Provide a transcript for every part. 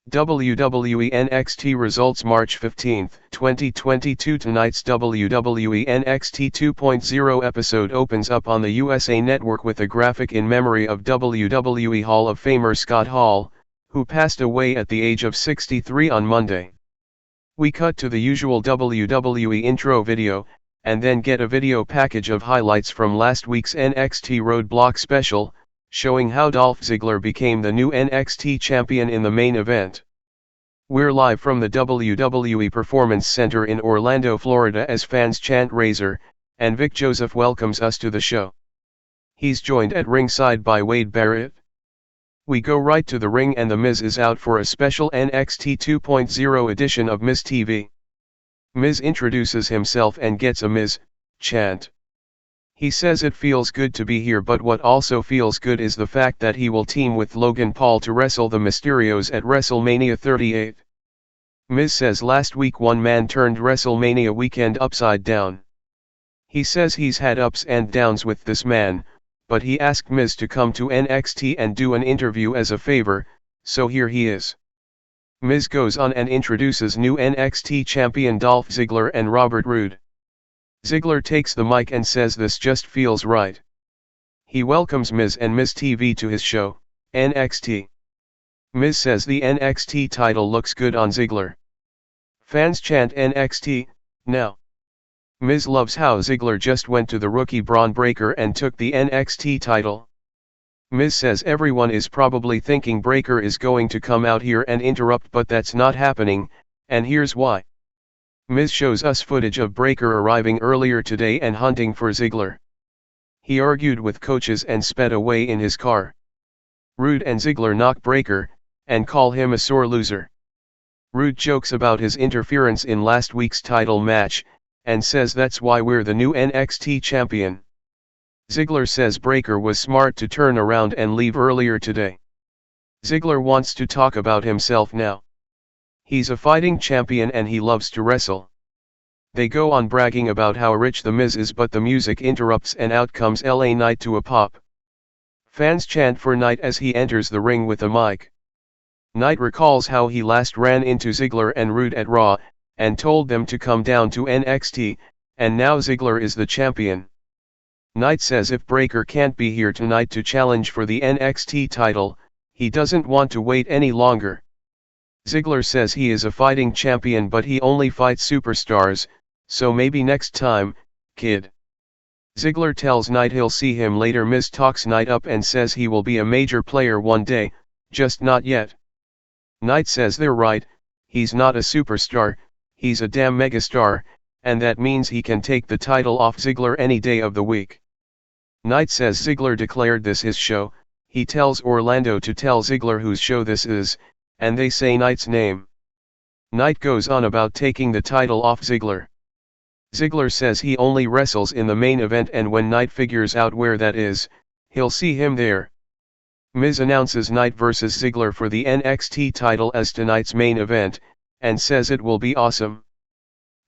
WWE NXT Results March 15, 2022. Tonight's WWE NXT 2.0 episode opens up on the USA Network with a graphic in memory of WWE Hall of Famer Scott Hall, who passed away at the age of 63 on Monday. We cut to the usual WWE intro video, and then get a video package of highlights from last week's NXT Roadblock special, showing how Dolph Ziggler became the new NXT champion in the main event. We're live from the WWE Performance Center in Orlando, Florida as fans chant "Razor," and Vic Joseph welcomes us to the show. He's joined at ringside by Wade Barrett. We go right to the ring and The Miz is out for a special NXT 2.0 edition of Miz TV. Miz introduces himself and gets a Miz chant. He says it feels good to be here, but what also feels good is the fact that he will team with Logan Paul to wrestle the Mysterios at WrestleMania 38. Miz says last week one man turned WrestleMania weekend upside down. He says he's had ups and downs with this man, but he asked Miz to come to NXT and do an interview as a favor, so here he is. Miz goes on and introduces new NXT champion Dolph Ziggler and Robert Roode. Ziggler takes the mic and says this just feels right. He welcomes Miz and Miz TV to his show, NXT. Miz says the NXT title looks good on Ziggler. Fans chant NXT, now. Miz loves how Ziggler just went to the rookie Braun Breaker and took the NXT title. Miz says everyone is probably thinking Breaker is going to come out here and interrupt, but that's not happening, and here's why. Miz shows us footage of Breaker arriving earlier today and hunting for Ziggler. He argued with coaches and sped away in his car. Roode and Ziggler knock Breaker, and call him a sore loser. Roode jokes about his interference in last week's title match, and says that's why we're the new NXT champion. Ziggler says Breaker was smart to turn around and leave earlier today. Ziggler wants to talk about himself now. He's a fighting champion and he loves to wrestle. They go on bragging about how rich The Miz is, but the music interrupts and out comes LA Knight to a pop. Fans chant for Knight as he enters the ring with a mic. Knight recalls how he last ran into Ziggler and Roode at Raw, and told them to come down to NXT, and now Ziggler is the champion. Knight says if Breaker can't be here tonight to challenge for the NXT title, he doesn't want to wait any longer. Ziggler says he is a fighting champion but he only fights superstars, so maybe next time, kid. Ziggler tells Knight he'll see him later. Miz talks Knight up and says he will be a major player one day, just not yet. Knight says they're right, he's not a superstar, he's a damn megastar, and that means he can take the title off Ziggler any day of the week. Knight says Ziggler declared this his show. He tells Orlando to tell Ziggler whose show this is, and they say Knight's name. Knight goes on about taking the title off Ziggler. Ziggler says he only wrestles in the main event, and when Knight figures out where that is, he'll see him there. Miz announces Knight vs Ziggler for the NXT title as tonight's main event, and says it will be awesome.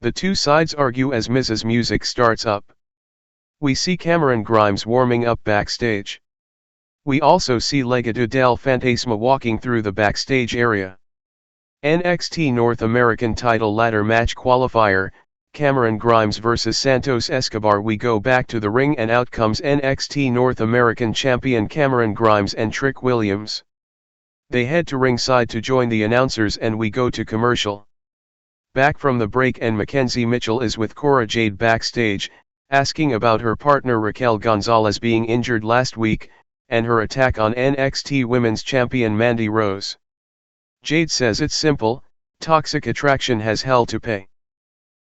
The two sides argue as Miz's music starts up. We see Cameron Grimes warming up backstage. We also see Legado del Fantasma walking through the backstage area. NXT North American title ladder match qualifier, Cameron Grimes vs Santos Escobar. We go back to the ring and out comes NXT North American champion Cameron Grimes and Trick Williams. They head to ringside to join the announcers and we go to commercial. Back from the break and Mackenzie Mitchell is with Cora Jade backstage, asking about her partner Raquel Gonzalez being injured last week, and her attack on NXT Women's Champion Mandy Rose. Jade says it's simple, Toxic Attraction has hell to pay.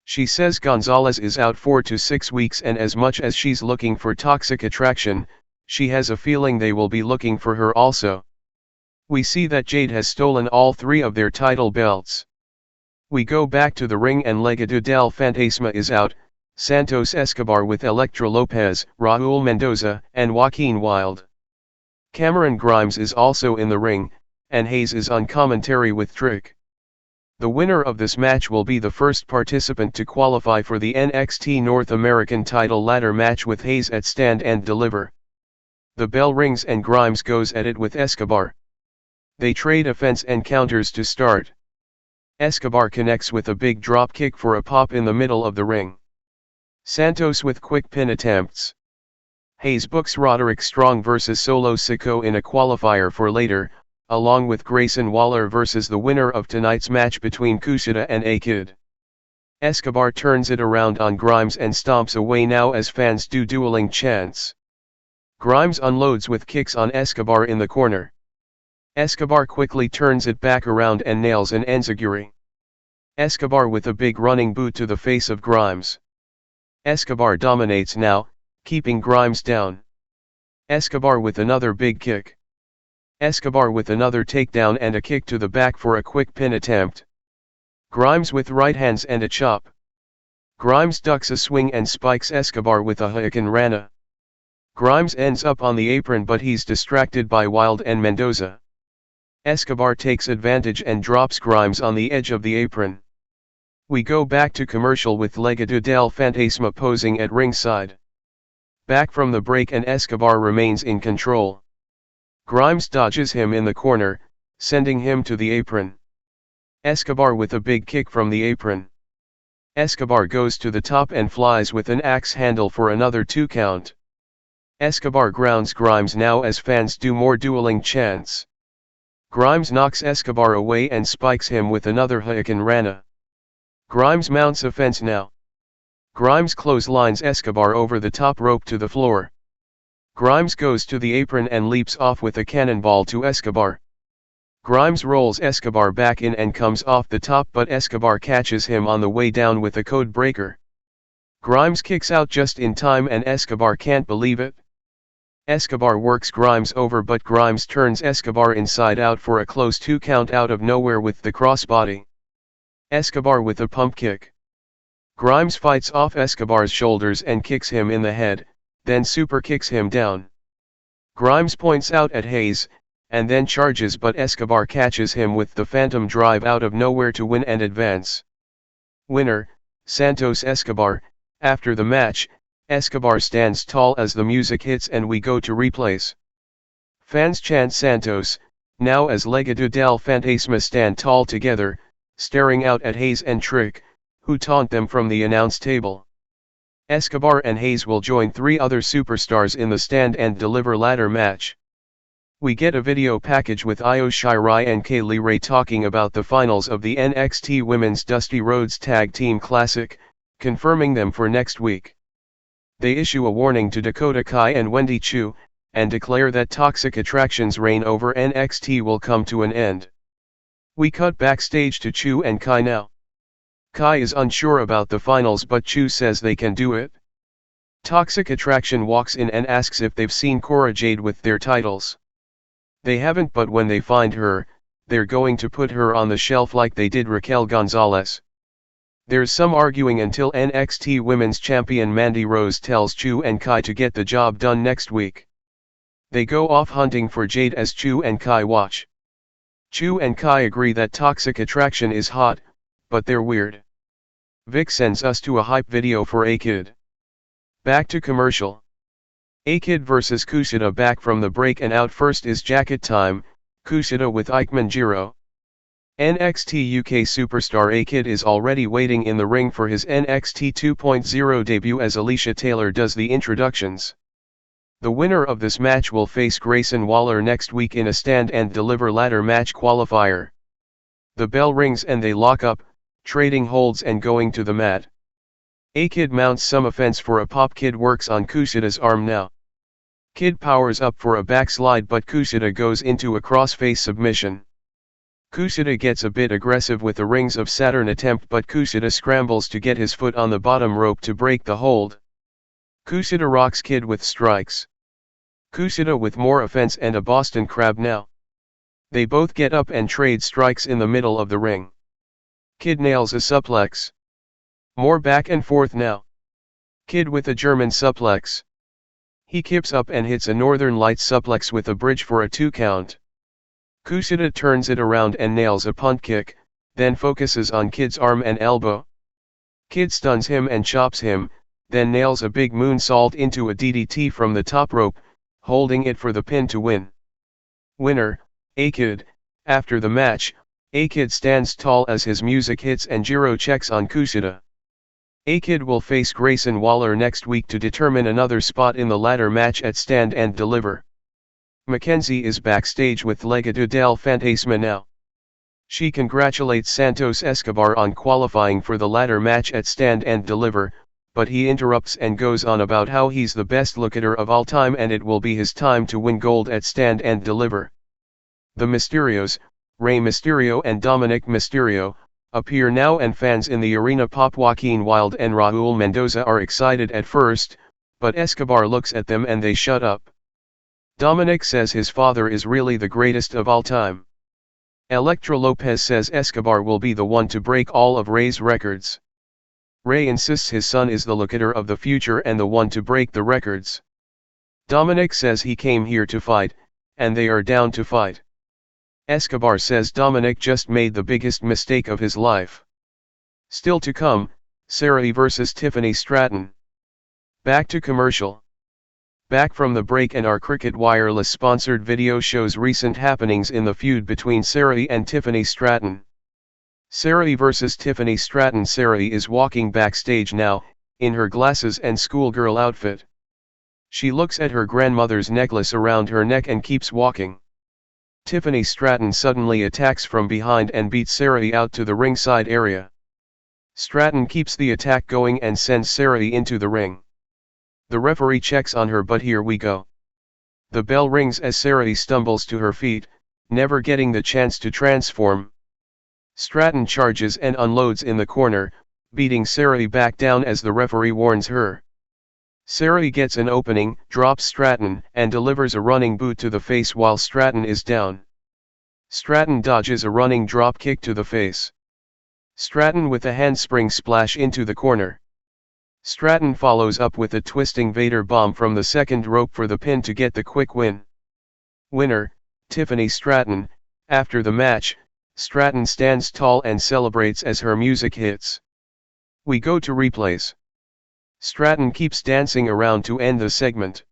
She says Gonzalez is out 4 to 6 weeks, and as much as she's looking for Toxic Attraction, she has a feeling they will be looking for her also. We see that Jade has stolen all 3 of their title belts. We go back to the ring and Legado del Fantasma is out, Santos Escobar with Elektra Lopez, Raul Mendoza, and Joaquin Wilde. Cameron Grimes is also in the ring, and Hayes is on commentary with Trick. The winner of this match will be the first participant to qualify for the NXT North American title ladder match with Hayes at Stand and Deliver. The bell rings and Grimes goes at it with Escobar. They trade offense and counters to start. Escobar connects with a big drop kick for a pop in the middle of the ring. Santos with quick pin attempts. Hayes books Roderick Strong vs Solo Sikoa in a qualifier for later, along with Grayson Waller versus the winner of tonight's match between Kushida and Akid. Escobar turns it around on Grimes and stomps away now as fans do dueling chants. Grimes unloads with kicks on Escobar in the corner. Escobar quickly turns it back around and nails an enziguri. Escobar with a big running boot to the face of Grimes. Escobar dominates now, keeping Grimes down. Escobar with another big kick. Escobar with another takedown and a kick to the back for a quick pin attempt. Grimes with right hands and a chop. Grimes ducks a swing and spikes Escobar with a Hurricane Rana. Grimes ends up on the apron but he's distracted by Wilde and Mendoza. Escobar takes advantage and drops Grimes on the edge of the apron. We go back to commercial with Legado del Fantasma posing at ringside. Back from the break and Escobar remains in control. Grimes dodges him in the corner, sending him to the apron. Escobar with a big kick from the apron. Escobar goes to the top and flies with an axe handle for another 2 count. Escobar grounds Grimes now as fans do more dueling chants. Grimes knocks Escobar away and spikes him with another Hurricane Rana. Grimes mounts offense now. Grimes clotheslines Escobar over the top rope to the floor. Grimes goes to the apron and leaps off with a cannonball to Escobar. Grimes rolls Escobar back in and comes off the top but Escobar catches him on the way down with a code breaker. Grimes kicks out just in time and Escobar can't believe it. Escobar works Grimes over but Grimes turns Escobar inside out for a close 2 count out of nowhere with the crossbody. Escobar with a pump kick. Grimes fights off Escobar's shoulders and kicks him in the head, then super kicks him down. Grimes points out at Hayes, and then charges but Escobar catches him with the Phantom Drive out of nowhere to win and advance. Winner, Santos Escobar. After the match, Escobar stands tall as the music hits and we go to replays. Fans chant Santos, now as Legado del Fantasma stand tall together, staring out at Hayes and Trick, who taunt them from the announce table. Escobar and Hayes will join 3 other superstars in the stand and deliver ladder match. We get a video package with Io Shirai and Kay Lee Ray talking about the finals of the NXT Women's Dusty Rhodes Tag Team Classic, confirming them for next week. They issue a warning to Dakota Kai and Wendy Chu, and declare that Toxic Attraction's reign over NXT will come to an end. We cut backstage to Chu and Kai now. Kai is unsure about the finals but Chu says they can do it. Toxic Attraction walks in and asks if they've seen Cora Jade with their titles. They haven't but when they find her, they're going to put her on the shelf like they did Raquel Gonzalez. There's some arguing until NXT Women's Champion Mandy Rose tells Chu and Kai to get the job done next week. They go off hunting for Jade as Chu and Kai watch. Chu and Kai agree that Toxic Attraction is hot, but they're weird. Vic sends us to a hype video for Akid. Back to commercial. Akid vs Kushida back from the break and out first is jacket time, Kushida with Ike Manjiro. NXT UK superstar Akid is already waiting in the ring for his NXT 2.0 debut as Alicia Taylor does the introductions. The winner of this match will face Grayson Waller next week in a stand and deliver ladder match qualifier. The bell rings and they lock up, trading holds and going to the mat. Akid mounts some offense for a pop. Kid works on Kushida's arm now. Kid powers up for a backslide but Kushida goes into a crossface submission. Kushida gets a bit aggressive with a Rings of Saturn attempt but Kushida scrambles to get his foot on the bottom rope to break the hold. Kushida rocks Kid with strikes. Kushida with more offense and a Boston Crab now. They both get up and trade strikes in the middle of the ring. Kid nails a suplex. More back and forth now. Kid with a German suplex. He kips up and hits a Northern Lights suplex with a bridge for a 2 count. Kushida turns it around and nails a punt kick, then focuses on Kid's arm and elbow. Kid stuns him and chops him, then nails a big moonsault into a DDT from the top rope, holding it for the pin to win. Winner, Akid. After the match, Akid stands tall as his music hits and gyro checks on Kushida. Akid will face Grayson Waller next week to determine another spot in the ladder match at Stand and Deliver. Mackenzie is backstage with Legado del Fantasma now. She congratulates Santos Escobar on qualifying for the ladder match at Stand and Deliver, but he interrupts and goes on about how he's the best lookator of all time and it will be his time to win gold at Stand and Deliver. The Mysterios, Rey Mysterio and Dominic Mysterio, appear now and fans in the arena pop. Joaquin Wilde and Raul Mendoza are excited at first, but Escobar looks at them and they shut up. Dominic says his father is really the greatest of all time. Elektra Lopez says Escobar will be the one to break all of Rey's records. Rey insists his son is the lookator of the future and the one to break the records. Dominic says he came here to fight, and they are down to fight. Escobar says Dominic just made the biggest mistake of his life. Still to come, Sarray vs Tiffany Stratton. Back to commercial. Back from the break and our Cricket Wireless sponsored video shows recent happenings in the feud between Sarray and Tiffany Stratton. Sarray vs Tiffany Stratton. Sarray is walking backstage now, in her glasses and schoolgirl outfit. She looks at her grandmother's necklace around her neck and keeps walking. Tiffany Stratton suddenly attacks from behind and beats Sarray out to the ringside area. Stratton keeps the attack going and sends Sarray into the ring. The referee checks on her, but here we go. The bell rings as Sarray stumbles to her feet, never getting the chance to transform. Stratton charges and unloads in the corner, beating Sarray back down as the referee warns her. Sarray gets an opening, drops Stratton, and delivers a running boot to the face while Stratton is down. Stratton dodges a running drop kick to the face. Stratton with a handspring splash into the corner. Stratton follows up with a twisting Vader bomb from the second rope for the pin to get the quick win. Winner, Tiffany Stratton. After the match, Stratton stands tall and celebrates as her music hits. We go to replays. Stratton keeps dancing around to end the segment.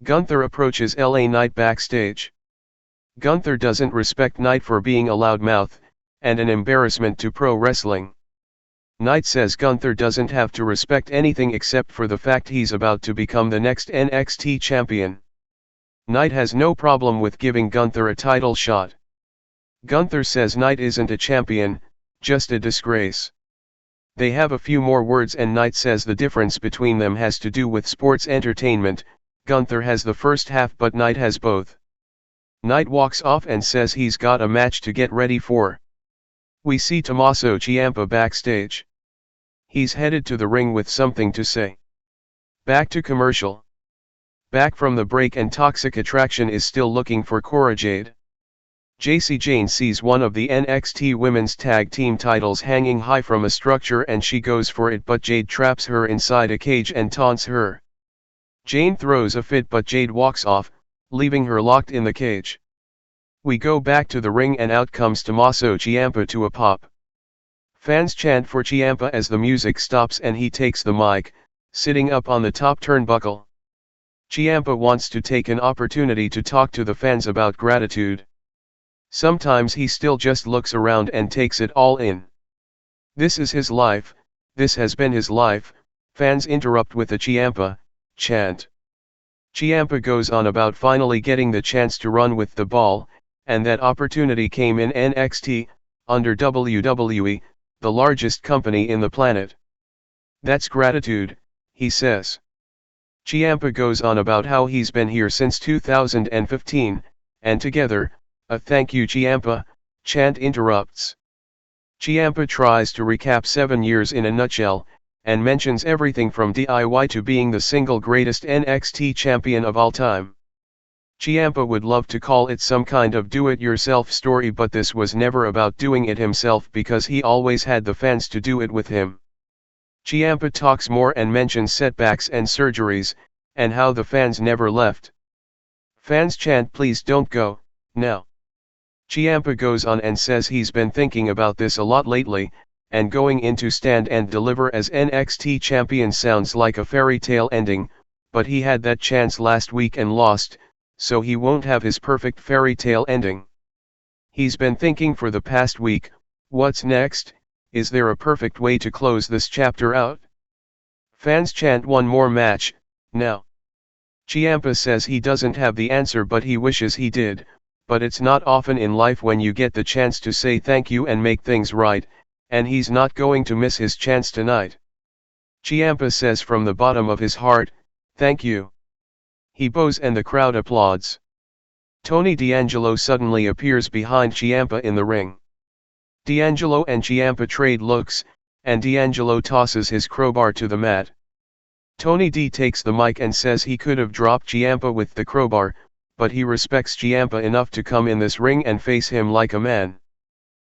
Gunther approaches LA Knight backstage. Gunther doesn't respect Knight for being a loudmouth, and an embarrassment to pro wrestling. Knight says Gunther doesn't have to respect anything except for the fact he's about to become the next NXT champion. Knight has no problem with giving Gunther a title shot. Gunther says Knight isn't a champion, just a disgrace. They have a few more words and Knight says the difference between them has to do with sports entertainment. Gunther has the first half but Knight has both. Knight walks off and says he's got a match to get ready for. We see Tommaso Ciampa backstage. He's headed to the ring with something to say. Back to commercial. Back from the break and Toxic Attraction is still looking for Cora Jade. Jacy Jayne sees one of the NXT Women's Tag Team titles hanging high from a structure and she goes for it, but Jade traps her inside a cage and taunts her. Jayne throws a fit but Jade walks off, leaving her locked in the cage. We go back to the ring and out comes Tommaso Ciampa to a pop. Fans chant for Ciampa as the music stops and he takes the mic, sitting up on the top turnbuckle. Ciampa wants to take an opportunity to talk to the fans about gratitude. Sometimes he still just looks around and takes it all in. This is his life, this has been his life. Fans interrupt with a Ciampa chant. Ciampa goes on about finally getting the chance to run with the ball, and that opportunity came in NXT, under WWE, the largest company in the planet. That's gratitude, he says. Ciampa goes on about how he's been here since 2015, and together, a thank you Ciampa chant interrupts. Ciampa tries to recap 7 years in a nutshell, and mentions everything from DIY to being the single greatest NXT champion of all time. Ciampa would love to call it some kind of do-it-yourself story, but this was never about doing it himself because he always had the fans to do it with him. Ciampa talks more and mentions setbacks and surgeries, and how the fans never left. Fans chant please don't go, now. Ciampa goes on and says he's been thinking about this a lot lately, and going into Stand and Deliver as NXT champion sounds like a fairy tale ending, but he had that chance last week and lost, so he won't have his perfect fairy tale ending. He's been thinking for the past week, what's next? Is there a perfect way to close this chapter out? Fans chant one more match, now. Ciampa says he doesn't have the answer but he wishes he did, but it's not often in life when you get the chance to say thank you and make things right, and he's not going to miss his chance tonight. Ciampa says from the bottom of his heart, thank you. He bows and the crowd applauds. Tony D'Angelo suddenly appears behind Ciampa in the ring. D'Angelo and Ciampa trade looks, and D'Angelo tosses his crowbar to the mat. Tony D takes the mic and says he could have dropped Ciampa with the crowbar, but he respects Ciampa enough to come in this ring and face him like a man.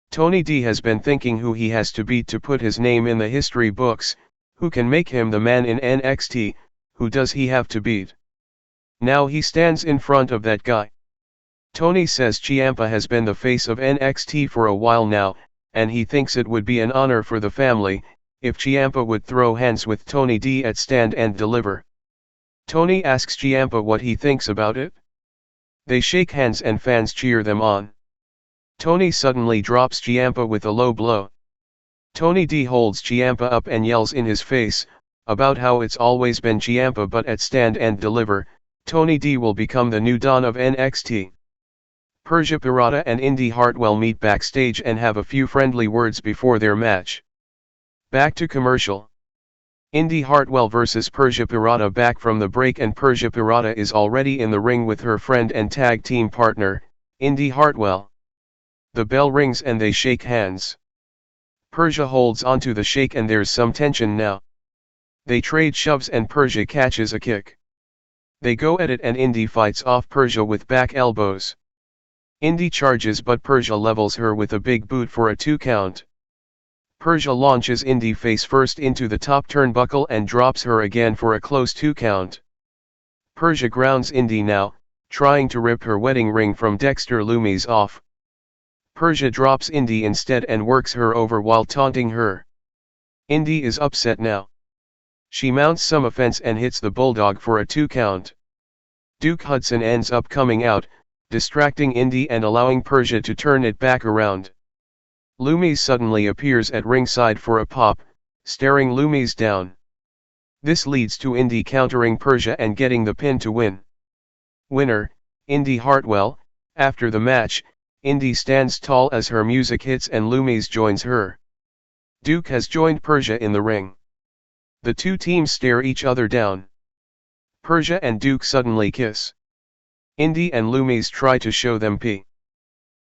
Tony D has been thinking who he has to beat to put his name in the history books, who can make him the man in NXT, who does he have to beat? Now he stands in front of that guy. Tony says Ciampa has been the face of NXT for a while now, and he thinks it would be an honor for the family, if Ciampa would throw hands with Tony D at Stand and Deliver. Tony asks Ciampa what he thinks about it. They shake hands and fans cheer them on. Tony suddenly drops Ciampa with a low blow. Tony D holds Ciampa up and yells in his face, about how it's always been Ciampa but at Stand and Deliver, Tony D will become the new Don of NXT. Persia Pirotta and Indi Hartwell meet backstage and have a few friendly words before their match. Back to commercial. Indi Hartwell vs Persia Pirotta back from the break and Persia Pirotta is already in the ring with her friend and tag team partner, Indi Hartwell. The bell rings and they shake hands. Persia holds onto the shake and there's some tension now. They trade shoves and Persia catches a kick. They go at it and Indi fights off Persia with back elbows. Indi charges but Persia levels her with a big boot for a 2 count. Persia launches Indi face first into the top turnbuckle and drops her again for a close 2 count. Persia grounds Indi now, trying to rip her wedding ring from Dexter Lumis off. Persia drops Indi instead and works her over while taunting her. Indi is upset now. She mounts some offense and hits the Bulldog for a 2 count. Duke Hudson ends up coming out, distracting Indi and allowing Persia to turn it back around. Lumis suddenly appears at ringside for a pop, staring Lumis down. This leads to Indi countering Persia and getting the pin to win. Winner, Indi Hartwell. After the match, Indi stands tall as her music hits and Lumis joins her. Duke has joined Persia in the ring. The two teams stare each other down. Persia and Duke suddenly kiss. Indi and Lumis try to show them P.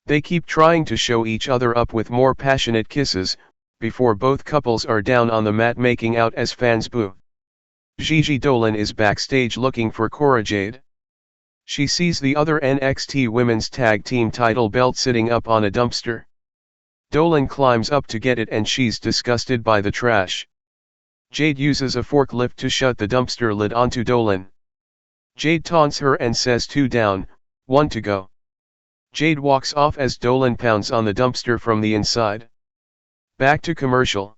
They keep trying to show each other up with more passionate kisses, before both couples are down on the mat making out as fans boo. Gigi Dolan is backstage looking for Cora Jade. She sees the other NXT Women's Tag Team title belt sitting up on a dumpster. Dolan climbs up to get it and she's disgusted by the trash. Jade uses a forklift to shut the dumpster lid onto Dolan. Jade taunts her and says 2 down, 1 to go. Jade walks off as Dolan pounds on the dumpster from the inside. Back to commercial.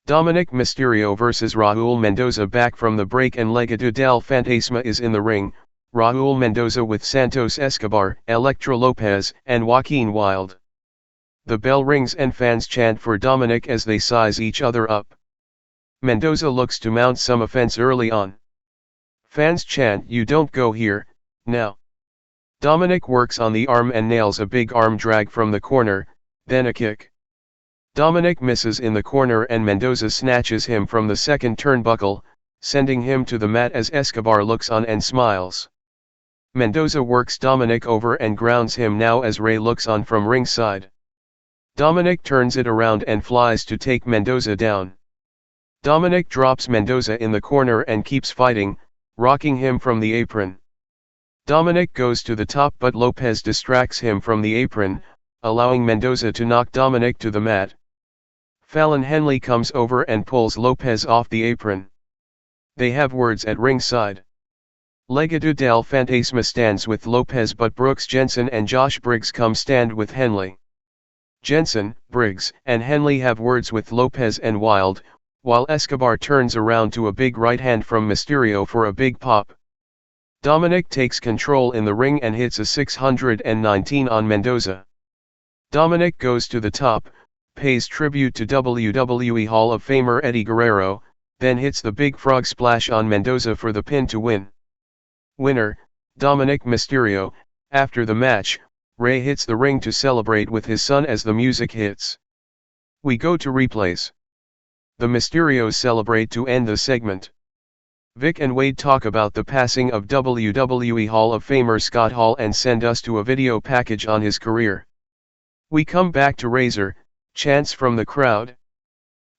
Dominic Mysterio vs Raul Mendoza back from the break and Legado del Fantasma is in the ring, Raul Mendoza with Santos Escobar, Elektra Lopez, and Joaquin Wilde. The bell rings and fans chant for Dominic as they size each other up. Mendoza looks to mount some offense early on. Fans chant "You don't go here, now." Dominic works on the arm and nails a big arm drag from the corner, then a kick. Dominic misses in the corner and Mendoza snatches him from the second turnbuckle, sending him to the mat as Escobar looks on and smiles. Mendoza works Dominic over and grounds him now as Ray looks on from ringside. Dominic turns it around and flies to take Mendoza down. Dominic drops Mendoza in the corner and keeps fighting, rocking him from the apron. Dominic goes to the top but Lopez distracts him from the apron, allowing Mendoza to knock Dominic to the mat. Fallon Henley comes over and pulls Lopez off the apron. They have words at ringside. Legado del Fantasma stands with Lopez but Brooks Jensen and Josh Briggs come stand with Henley. Jensen, Briggs, and Henley have words with Lopez and Wilde, while Escobar turns around to a big right hand from Mysterio for a big pop. Dominic takes control in the ring and hits a 619 on Mendoza. Dominic goes to the top, pays tribute to WWE Hall of Famer Eddie Guerrero, then hits the big frog splash on Mendoza for the pin to win. Winner, Dominik Mysterio. After the match, Ray hits the ring to celebrate with his son as the music hits. We go to replays. The Mysterios celebrate to end the segment. Vic and Wade talk about the passing of WWE Hall of Famer Scott Hall and send us to a video package on his career. We come back to Razor, chants from the crowd.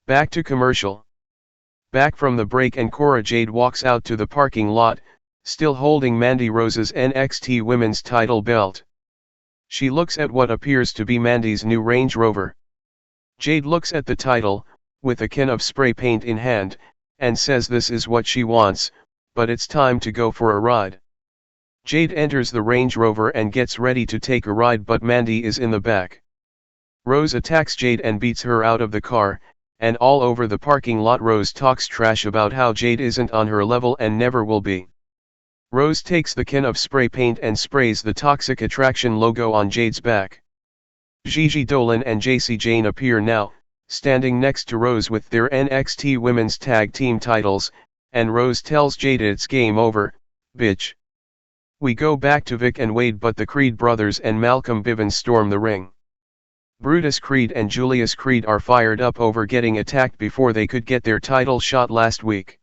Back to commercial. Back from the break and Cora Jade walks out to the parking lot, still holding Mandy Rose's NXT Women's title belt. She looks at what appears to be Mandy's new Range Rover. Jade looks at the title, with a can of spray paint in hand, and says this is what she wants, but it's time to go for a ride. Jade enters the Range Rover and gets ready to take a ride, but Mandy is in the back. Rose attacks Jade and beats her out of the car, and all over the parking lot Rose talks trash about how Jade isn't on her level and never will be. Rose takes the can of spray paint and sprays the Toxic Attraction logo on Jade's back. Gigi Dolan and JC Jane appear now, standing next to Rose with their NXT Women's Tag Team titles, and Rose tells Jade it's game over, bitch. We go back to Vic and Wade, but the Creed brothers and Malcolm Bivens storm the ring. Brutus Creed and Julius Creed are fired up over getting attacked before they could get their title shot last week.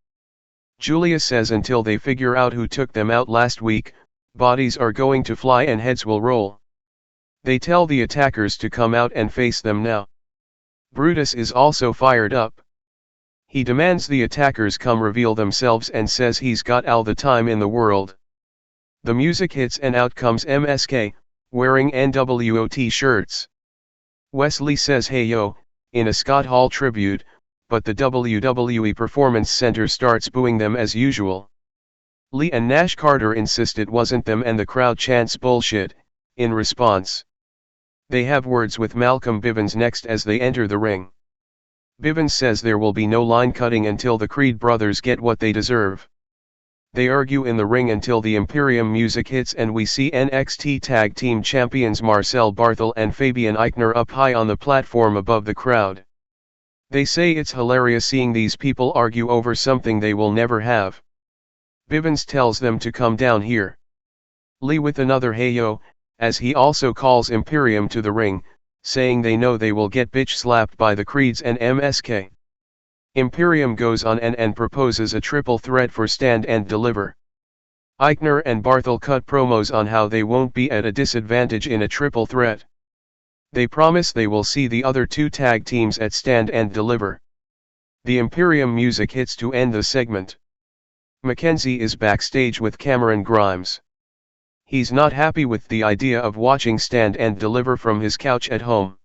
Julius says until they figure out who took them out last week, bodies are going to fly and heads will roll. They tell the attackers to come out and face them now. Brutus is also fired up. He demands the attackers come reveal themselves and says he's got all the time in the world. The music hits and out comes MSK, wearing NWO t-shirts. Wesley says hey yo, in a Scott Hall tribute, but the WWE Performance Center starts booing them as usual. Lee and Nash Carter insist it wasn't them and the crowd chants bullshit, in response. They have words with Malcolm Bivens next as they enter the ring. Bivens says there will be no line cutting until the Creed brothers get what they deserve. They argue in the ring until the Imperium music hits and we see NXT Tag Team Champions Marcel Barthel and Fabian Aichner up high on the platform above the crowd. They say it's hilarious seeing these people argue over something they will never have. Bivens tells them to come down here. Lee with another hey yo, as he also calls Imperium to the ring, saying they know they will get bitch slapped by the Creeds and MSK. Imperium goes on and proposes a triple threat for Stand and Deliver. Aichner and Barthel cut promos on how they won't be at a disadvantage in a triple threat. They promise they will see the other two tag teams at Stand and Deliver. The Imperium music hits to end the segment. Mackenzie is backstage with Cameron Grimes. He's not happy with the idea of watching Stand and Deliver from his couch at home.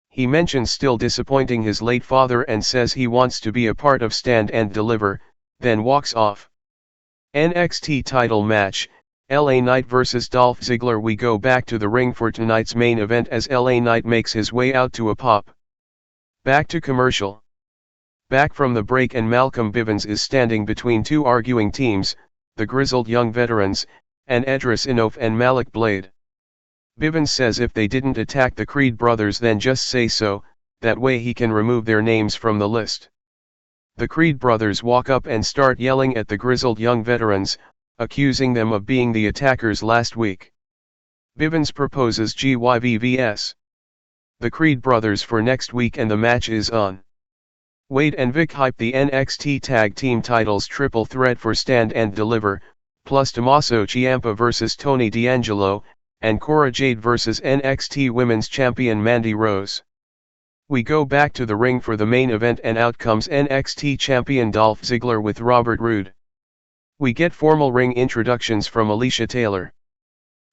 He mentions still disappointing his late father and says he wants to be a part of Stand and Deliver, then walks off. NXT title match, LA Knight vs Dolph Ziggler. We go back to the ring for tonight's main event as LA Knight makes his way out to a pop. Back to commercial. Back from the break and Malcolm Bivens is standing between two arguing teams, the Grizzled Young Veterans, and Edris Enof and Malik Blade. Bivens says if they didn't attack the Creed brothers then just say so, that way he can remove their names from the list. The Creed brothers walk up and start yelling at the Grizzled Young Veterans, accusing them of being the attackers last week. Bivens proposes GYVVS. The Creed brothers for next week and the match is on. Wade and Vic hype the NXT Tag Team titles triple threat for Stand and Deliver, plus Tommaso Ciampa vs Tony D'Angelo, and Cora Jade vs NXT Women's Champion Mandy Rose. We go back to the ring for the main event and out comes NXT Champion Dolph Ziggler with Robert Roode. We get formal ring introductions from Alicia Taylor.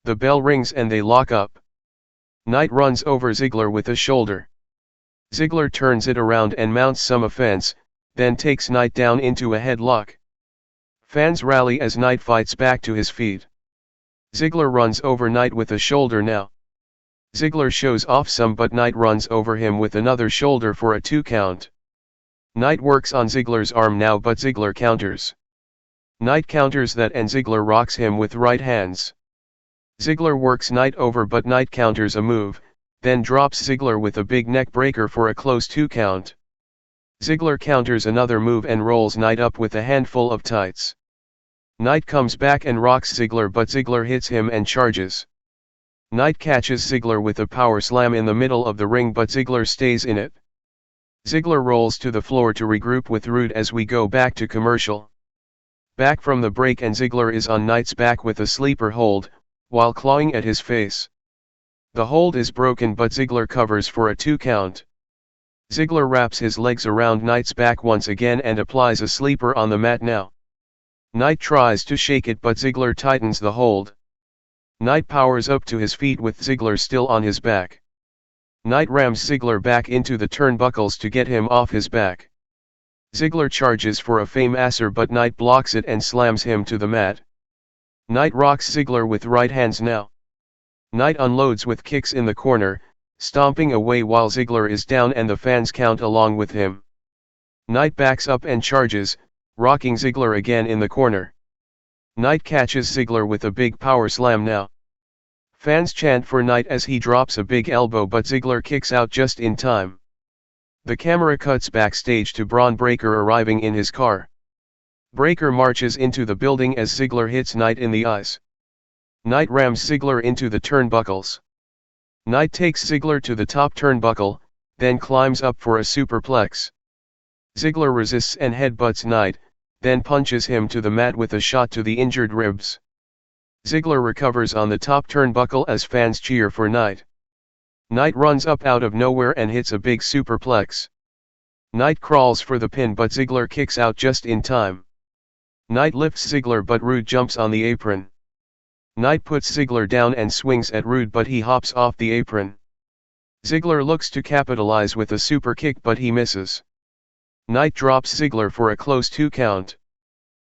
The bell rings and they lock up. Knight runs over Ziggler with a shoulder. Ziggler turns it around and mounts some offense, then takes Knight down into a headlock. Fans rally as Knight fights back to his feet. Ziggler runs over Knight with a shoulder now. Ziggler shows off some but Knight runs over him with another shoulder for a 2 count. Knight works on Ziggler's arm now but Ziggler counters. Knight counters that and Ziggler rocks him with right hands. Ziggler works Knight over but Knight counters a move, then drops Ziggler with a big neck breaker for a close 2 count. Ziggler counters another move and rolls Knight up with a handful of tights. Knight comes back and rocks Ziggler, but Ziggler hits him and charges. Knight catches Ziggler with a power slam in the middle of the ring, but Ziggler stays in it. Ziggler rolls to the floor to regroup with Rude as we go back to commercial. Back from the break and Ziggler is on Knight's back with a sleeper hold, while clawing at his face. The hold is broken, but Ziggler covers for a 2 count. Ziggler wraps his legs around Knight's back once again and applies a sleeper on the mat now. Knight tries to shake it, but Ziggler tightens the hold. Knight powers up to his feet with Ziggler still on his back. Knight rams Ziggler back into the turnbuckles to get him off his back. Ziggler charges for a Fameasser, but Knight blocks it and slams him to the mat. Knight rocks Ziggler with right hands now. Knight unloads with kicks in the corner, stomping away while Ziggler is down and the fans count along with him. Knight backs up and charges, rocking Ziggler again in the corner. Knight catches Ziggler with a big power slam now. Fans chant for Knight as he drops a big elbow, but Ziggler kicks out just in time. The camera cuts backstage to Braun Breaker arriving in his car. Breaker marches into the building as Ziggler hits Knight in the eyes. Knight rams Ziggler into the turnbuckles. Knight takes Ziggler to the top turnbuckle, then climbs up for a superplex. Ziggler resists and headbutts Knight, then punches him to the mat with a shot to the injured ribs. Ziggler recovers on the top turnbuckle as fans cheer for Knight. Knight runs up out of nowhere and hits a big superplex. Knight crawls for the pin, but Ziggler kicks out just in time. Knight lifts Ziggler, but Rude jumps on the apron. Knight puts Ziggler down and swings at Rude, but he hops off the apron. Ziggler looks to capitalize with a super kick, but he misses. Knight drops Ziggler for a close 2 count.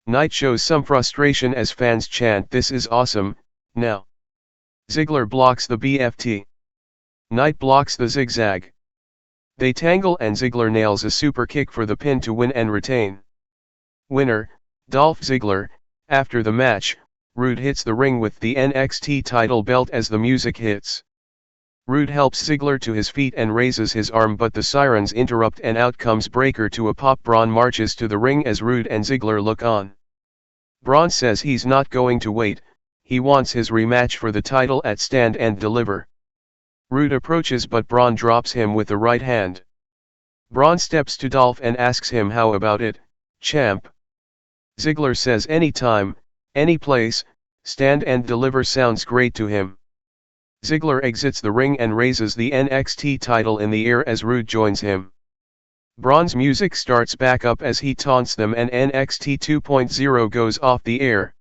Knight shows some frustration as fans chant, "This is awesome, now." Ziggler blocks the BFT. Knight blocks the zigzag. They tangle and Ziggler nails a super kick for the pin to win and retain. Winner, Dolph Ziggler. After the match, Rude hits the ring with the NXT title belt as the music hits. Rude helps Ziggler to his feet and raises his arm, but the sirens interrupt and out comes Breaker to a pop. Braun marches to the ring as Rude and Ziggler look on. Braun says he's not going to wait, he wants his rematch for the title at Stand and Deliver. Rude approaches, but Braun drops him with the right hand. Braun steps to Dolph and asks him, "How about it, champ?" Ziggler says anytime, any place, Stand and Deliver sounds great to him. Ziggler exits the ring and raises the NXT title in the air as Rude joins him. Braun's music starts back up as he taunts them and NXT 2.0 goes off the air.